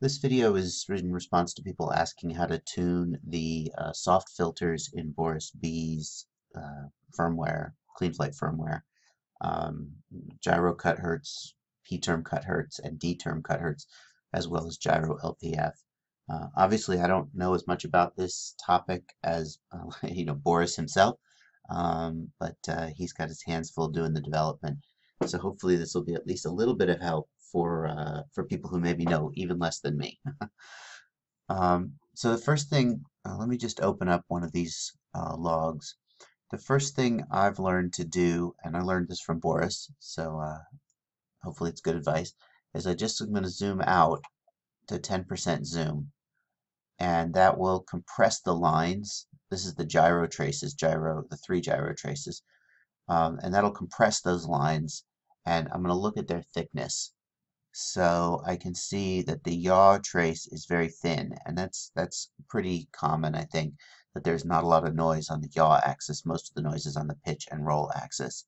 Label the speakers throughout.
Speaker 1: This video is in response to people asking how to tune the soft filters in Boris B's firmware, Cleanflight firmware. Um, gyro cut hertz, P-term cut hertz, and D-term cut hertz, as well as gyro LPF. Obviously, I don't know as much about this topic as Boris himself, but he's got his hands full doing the development. So hopefully this will be at least a little bit of help for people who maybe know even less than me. So the first thing, let me just open up one of these logs. The first thing I've learned to do, and I learned this from Boris, so hopefully it's good advice, is I'm going to zoom out to 10% zoom, and that will compress the lines. This is the gyro traces, the 3 gyro traces, and that'll compress those lines, and I'm going to look at their thickness. So I can see that the yaw trace is very thin, and that's pretty common, I think, that there's not a lot of noise on the yaw axis. Most of the noise is on the pitch and roll axis.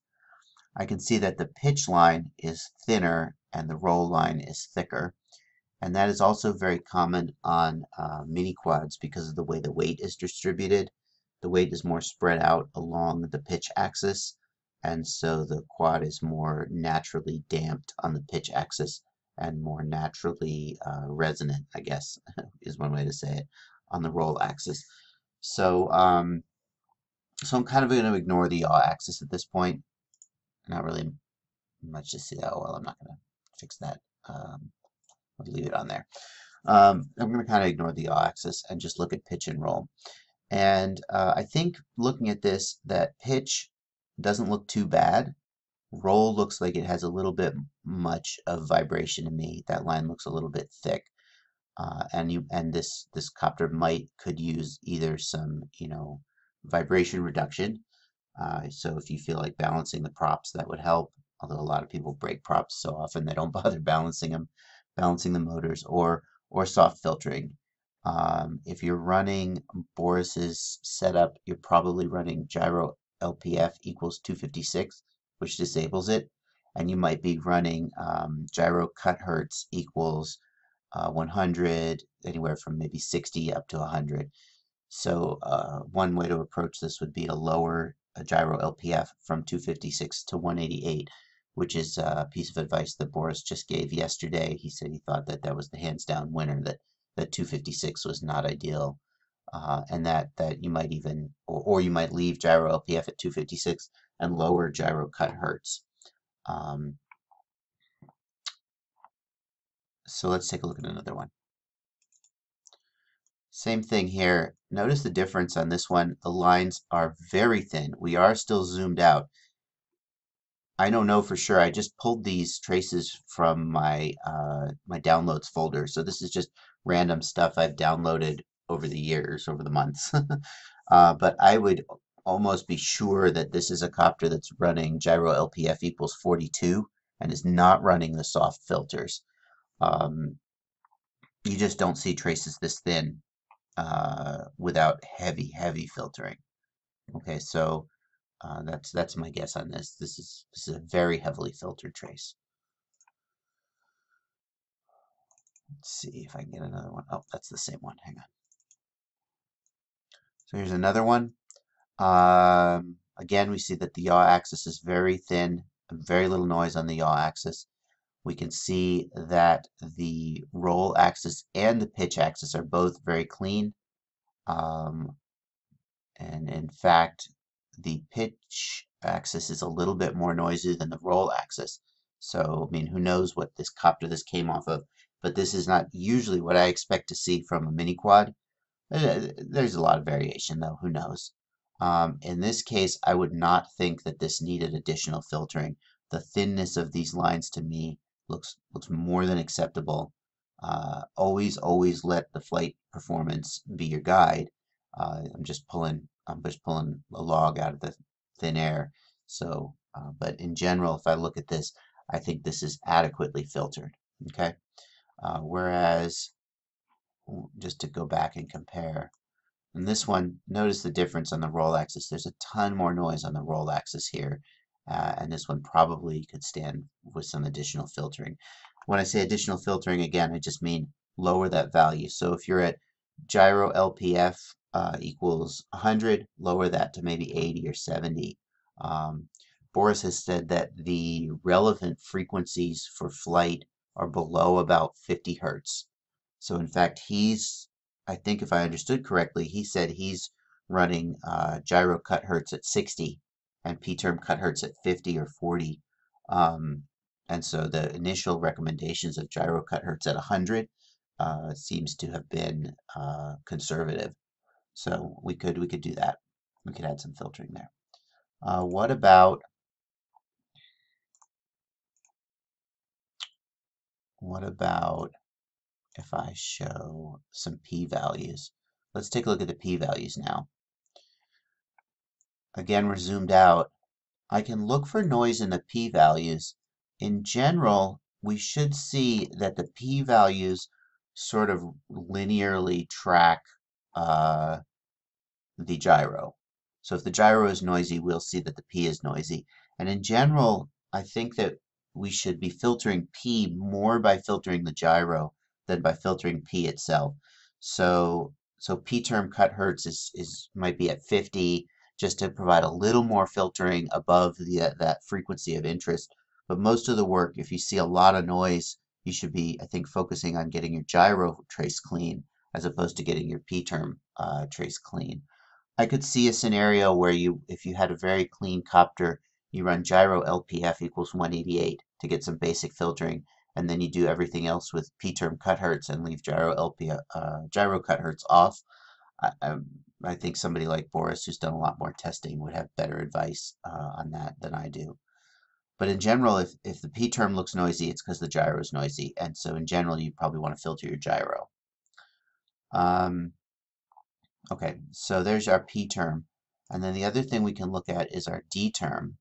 Speaker 1: I can see that the pitch line is thinner and the roll line is thicker, and that is also very common on mini quads because of the way the weight is distributed. The weight is more spread out along the pitch axis, and so the quad is more naturally damped on the pitch axis and more naturally resonant, I guess, is one way to say it, on the roll axis. So, so I'm kind of going to ignore the yaw axis at this point. Not really much to see. Oh, well, I'm not going to fix that. I'll leave it on there. I'm going to kind of ignore the yaw axis and just look at pitch and roll. And I think looking at this, that pitch doesn't look too bad. Roll looks like it has a little bit much of vibration to me. That line looks a little bit thick, and this copter could use either some vibration reduction. So if you feel like balancing the props, that would help. Although a lot of people break props so often they don't bother balancing the motors, or soft filtering. If you're running Boris's setup, you're probably running gyro LPF equals 256, which disables it, and you might be running gyro cut hertz equals 100, anywhere from maybe 60 up to 100. So one way to approach this would be to lower a gyro LPF from 256 to 188, which is a piece of advice that Boris just gave yesterday. He said he thought that was the hands down winner, that 256 was not ideal. And that you might even, or you might leave gyro LPF at 256 and lower gyro cut hertz. So let's take a look at another one. Same thing here. Notice the difference on this one. The lines are very thin. We are still zoomed out. I don't know for sure. I just pulled these traces from my my downloads folder. So this is just random stuff I've downloaded over the years, over the months. But I would almost be sure that this is a copter that's running gyro LPF equals 42 and is not running the soft filters. You just don't see traces this thin without heavy filtering. Okay, so that's my guess on this. This is a very heavily filtered trace. Let's see if I can get another one. Oh, that's the same one. Hang on. So here's another one. Again, we see that the yaw axis is very thin, very little noise on the yaw axis. We can see that the roll axis and the pitch axis are both very clean. And in fact, the pitch axis is a little bit more noisy than the roll axis. So, I mean, who knows what this copter this came off of, but this is not usually what I expect to see from a mini quad. There's a lot of variation though, who knows. In this case, I would not think that this needed additional filtering. The thinness of these lines to me looks more than acceptable. Always let the flight performance be your guide. I'm just pulling a log out of the thin air. So, but in general, if I look at this, I think this is adequately filtered. Okay, whereas just to go back and compare, in this one, notice the difference on the roll axis. There's a ton more noise on the roll axis here, and this one probably could stand with some additional filtering. When I say additional filtering, again, I just mean lower that value. So if you're at gyro LPF equals 100, lower that to maybe 80 or 70. Um, Boris has said that the relevant frequencies for flight are below about 50 hertz. So in fact, I think if I understood correctly, he said he's running gyro cut hertz at 60 and p-term cut hertz at 50 or 40. Um, and so the initial recommendations of gyro cut hertz at 100 seems to have been conservative. So we could do that. We could add some filtering there. What about if I show some p-values? Let's take a look at the p-values now. Again, we're zoomed out. I can look for noise in the p-values. In general, we should see that the p-values sort of linearly track uh, the gyro. So if the gyro is noisy, we'll see that the P is noisy. And in general, I think that we should be filtering P more by filtering the gyro than by filtering P itself. So P term cut hertz might be at 50 just to provide a little more filtering above that frequency of interest. But most of the work, if you see a lot of noise, you should be, I think, focusing on getting your gyro trace clean as opposed to getting your P term trace clean. I could see a scenario where if you had a very clean copter, you run gyro LPF equals 188 to get some basic filtering, and then you do everything else with p-term cut hertz and leave gyro cut hertz off. I think somebody like Boris, who's done a lot more testing, would have better advice on that than I do. But in general, if the p-term looks noisy, it's because the gyro is noisy, and so in general, you probably want to filter your gyro. Okay, so there's our p term. And then the other thing we can look at is our d term.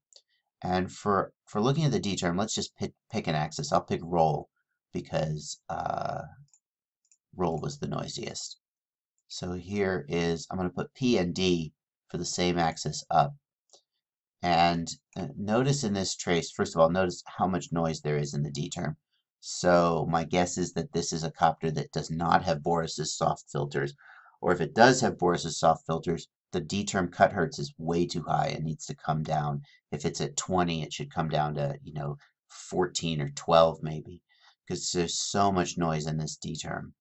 Speaker 1: And for looking at the d term, let's just pick an axis. I'll pick roll because roll was the noisiest. So here is, I'm going to put p and d for the same axis up. And notice in this trace, first of all, notice how much noise there is in the D term. So my guess is that this is a copter that does not have Boris's soft filters. Or if it does have Boris's soft filters, the D term cut hertz is way too high and needs to come down. If it's at 20, it should come down to, 14 or 12 maybe, because there's so much noise in this D term.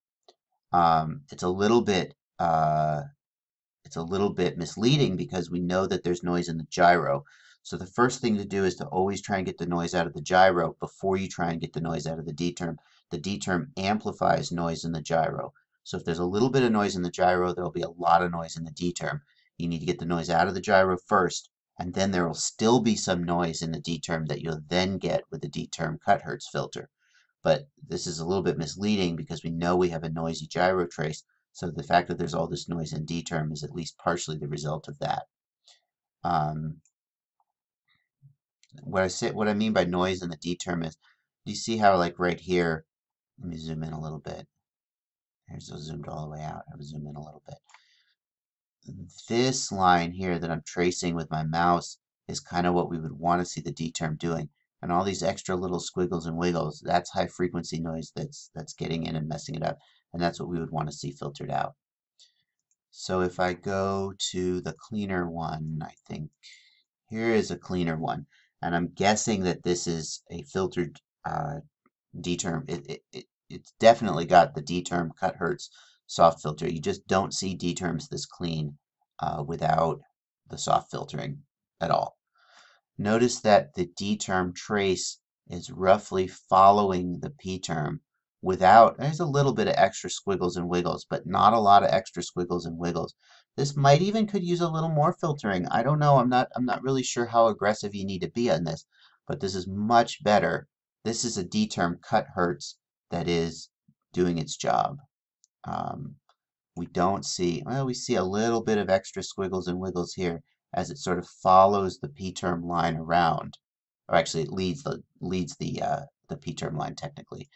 Speaker 1: It's a little bit misleading because we know that there's noise in the gyro. So the first thing to do is to always try and get the noise out of the gyro before you try and get the noise out of the D term. The D term amplifies noise in the gyro. So if there's a little bit of noise in the gyro, there'll be a lot of noise in the D term. You need to get the noise out of the gyro first, and then there will still be some noise in the D term that you'll then get with the D term cut hertz filter. But this is a little bit misleading because we know we have a noisy gyro trace, so the fact that there's all this noise in D term is at least partially the result of that. What I mean by noise in the D term is, do you see how like right here, let me zoom in a little bit. Here's zoomed all the way out. I will zoom in a little bit. This line here that I'm tracing with my mouse is kind of what we would want to see the D term doing. And all these extra little squiggles and wiggles, that's high frequency noise that's getting in and messing it up. And that's what we would want to see filtered out. So if I go to the cleaner one, I think here is a cleaner one. And I'm guessing that this is a filtered D term. It's definitely got the D term cut hertz soft filter. You just don't see D terms this clean without the soft filtering at all. Notice that the D term trace is roughly following the P term there's a little bit of extra squiggles and wiggles, but not a lot of extra squiggles and wiggles. This might even could use a little more filtering. I don't know. I'm not really sure how aggressive you need to be on this, but this is much better. This is a D term cut hertz that is doing its job. We don't see, well, we see a little bit of extra squiggles and wiggles here as it sort of follows the p-term line around, or actually it leads the p-term line technically.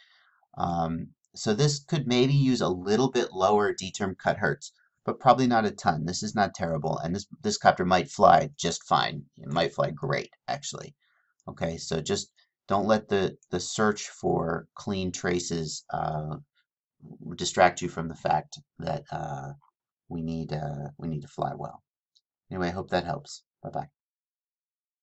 Speaker 1: So this could maybe use a little bit lower D-term cut hertz, but probably not a ton. This is not terrible, and this copter might fly just fine. It might fly great, actually. Okay, so just don't let the search for clean traces distract you from the fact that we need to fly well. Anyway, I hope that helps. Bye bye.